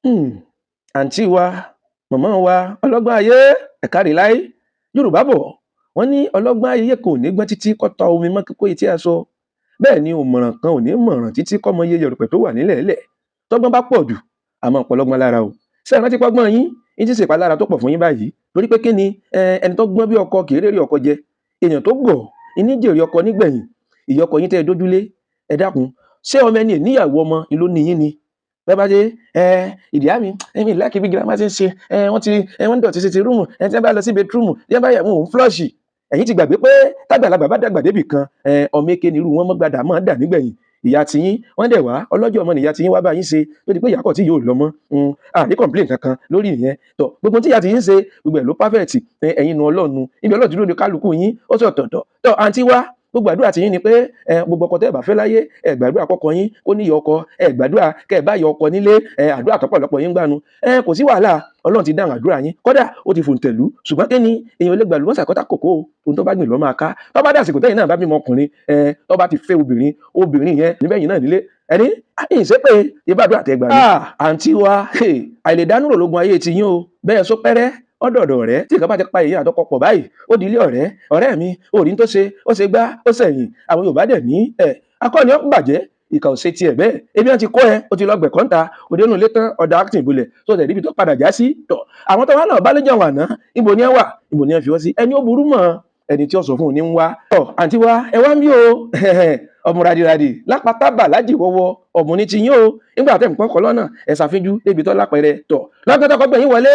Hmm, àǹtí wa, màmá wa, ọlọ́gbọ́n ayé, ẹ káre láé. Yorùbá bọ̀, wọ́n ní ọlọ́gbọ́n ayé kò ní gbọ́n títí kó tọ omi mọ́ kókó etí aṣọ. Bẹ́ẹ̀ ni òmùràn kan ò ní mọ̀ràn títí kó mọ iye yẹ̀rùpẹ̀ tó wà nílẹ̀ẹ́lẹ̀. Tọ́gbọ́n bá pọ̀ jù, àmọ́ ọ̀pọ̀lọgbọ́n lára o. Ṣé ẹ rántí pọ́gbọ́n yín? Yín ti ṣèpalára tó pọ̀ fún yín báyìí. Torí pé kí ni ẹni tó gbọ́n bí ọkọ kì í rérè ọkọ jẹ. Èèyàn tó gọ̀, ìní jèrè ọkọ nígbẹ̀yìn. Ìyá ọkọ yín tẹ́ ẹ dójúlé. Ẹ dákun, ṣé ọmọ ẹni níyàwó ọmọ ìlú ni yín ni? Bẹ́ẹ̀ bá dé ìdí àmì ẹ̀mí láàkì bí girama ti ń ṣe wọ́n dọ̀tí sí ti rúùmù tí wọ́n bá lọ sí bedroom tí wọ́n bá yẹ̀ wọ́n flush. Ẹ̀yin ti gbàgbé pé tágbàlagbà bá dàgbà débì kan ọmọ eke nírú wọn mọ́gbàdà máa dà nígbẹ̀yìn. Ìyá tiyín wọ́n dẹ̀ wá ọlọ́jọ́ ọmọ nìyá tiyín wá bá yín ṣe tó di pé ìyá kọ̀ tí yóò lọ mọ́ àní complain kankan lórí ìyẹn tọ̀ gbogbo tí ìyá tiyín ṣe gbogbo ẹ̀ ló perfect ẹ̀yin nu ọlọ́nu ibi ọlọ́run dúró de kálukú yín ó sì ọ̀tọ̀ọ̀tọ̀ tọ̀ àǹtí wa gbogbo àdúrà tí yín ni pé gbogbo ọkọ tẹ́ ẹ bá fẹ́ láyé ẹ gbàdúrà kọ́kọ́ yín kó níyọ ọkọ ẹ gbàdúrà kẹ́ ẹ bá yọ ọkọ nílé àdúrà tọ́pọ̀lọpọ̀ yín gbanu kò sí wàhálà ọlọ́run ti dáhùn àdúrà yín kódà ó ti fòǹtẹ̀lú ṣùgbọ́n kí ni èèyàn lè gbà lùmọ́sà kọ́tà kòkó ohun tó bá gbìn lọ́ máa ká tó bá dàsìkò tẹ́yìn náà bá bímọ ọkùnrin tó bá ti fẹ́ obìnrin yẹn níbẹ̀ yìí náà nílé ẹni ìṣe pé ìbádùn àtẹgbà ni. àǹtí wa àìlèdánú ròlógun ayé ti yín o bẹ́ẹ̀ sọ pẹ́rẹ́ ọ̀dọ̀ọ̀dọ̀ rẹ̀ tí ìkan bá ti pa èyí àtọkọ pọ̀ báyìí ó di ilé ọ̀rẹ́ mi òrí tó ṣe ó ṣe gbá ó ṣẹ̀yìn àwọn Yorùbá dẹ̀ ní akọni ó bàjẹ́ ìkà ò ṣe tiẹ̀ bẹ́ẹ̀ ebi wọn ti kọ́ ẹ ó ti lọ gbẹ̀kọ́ ń ta òde inú ilé tán ọ̀dà acting ìbúlẹ̀ tó tẹ̀ níbi tó padà já sí tọ̀ àwọn tó wà náà bá lẹ́jọ́ wà náà ibo ni ẹ wà ibo ni ẹ fi wọ́n sí ẹni ó burú mọ́ ẹni tí ó sọ fún un ní ń wá tọ̀ àǹtí wa ẹ wá ń bí o ọmọ radìradì lápátábà lájì wọ́wọ́ ọ̀mùní ti yín o nígbà tẹ̀ ń pọ́n kọ́ lọ́nà ẹ̀ ṣàfihàn débi tó lápẹ̀rẹ̀ tọ̀ lọ́gbọ́n tó kọ́gbẹ̀yìn wọlé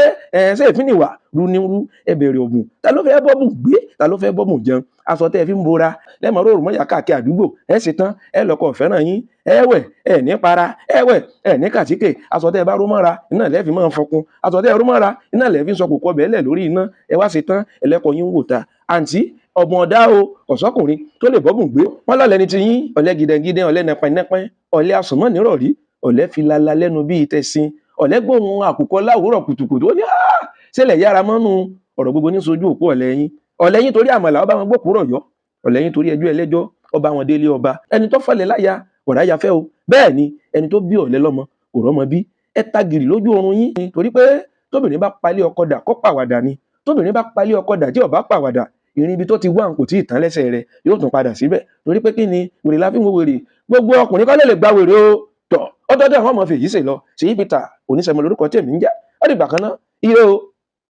ṣé ìfínìwà runirú ẹ bẹ̀rẹ̀ ògùn ta ló fẹ́ bọ́mù gbé ta ló fẹ́ bọ́mù jẹun aṣọ tẹ́ ẹ fi ń bora lẹ́mọ̀ rọrùn mọ́yà káàkiri àdúgbò ẹ ṣe tán ẹ lọ́kọ̀ fẹ́ràn yín ẹ wẹ̀ ẹ ní para ẹ wẹ̀ ẹ ní kàtíkè aṣọ tẹ́ ẹ bá ró mọ́ra iná lẹ́ẹ̀fì máa ń fọkun aṣọ tẹ́ ẹ ró mọ́ra iná lẹ́ẹ̀fì ń sọ kòkó ọbẹ̀ lẹ̀ lórí iná ẹ wá ṣe tán ẹlẹ́kọ̀ọ́ yín wò ta àǹtí ọmọ ọ̀dá o ọ̀sọ́kùnrin tó lè bọ́bùn gbé wọ́n lọ́lẹ̀ ní ti yín ọ̀lẹ́ gidẹ̀gidẹ̀ ọ̀lẹ́ nẹpẹ́nẹpẹ́ ọ̀lẹ́ àsùnmọ́ nírọ̀rí ọ̀lẹ́ fi lala lẹ́nu bíi tẹ̀sìn ọ̀lẹ́ gbóhùn àkùkọ láwùrọ̀ kùtùkùtù ó ní sílẹ̀ yára mọ́nu ọ̀rọ̀ gbogbo ní sojú òpó ọ̀lẹ́yìn torí àmàlà ọba wọn gbókùúrọ̀ yọ ọ̀lẹ́yìn torí ẹjọ́ ẹlẹ́jọ́ ọba wọn délé ọba ẹni tó fọlẹ̀ láya ọ̀rá ya fẹ́ o bẹ́ẹ̀ ni ẹni tó bí ọ̀lẹ́ lọ́mọ kò rọ́mọ bí ẹ tagìrì lójú oorun yín torí pé tóbìnrin bá palẹ̀ ọkọ dà kó pàwàdà ni tóbìnrin bá palẹ̀ ọkọ dà tí ó bá pàwàdà ìrìn ibi tó ti wá kò tí ì tán lẹ́sẹ̀ rẹ̀ yóò tún padà síbẹ̀ torí pé kí ni wèrè la fi ń wo wèrè gbogbo ọkùnrin kọ́ lè gba wèrè o tọ̀ ọdọọdọ àwọn ọmọ fèyí ṣe lọ Ṣèyí Peter Oníṣẹ̀mọ lórúkọ tèmi ń jẹ́ ó dìgbà kan náà ire o.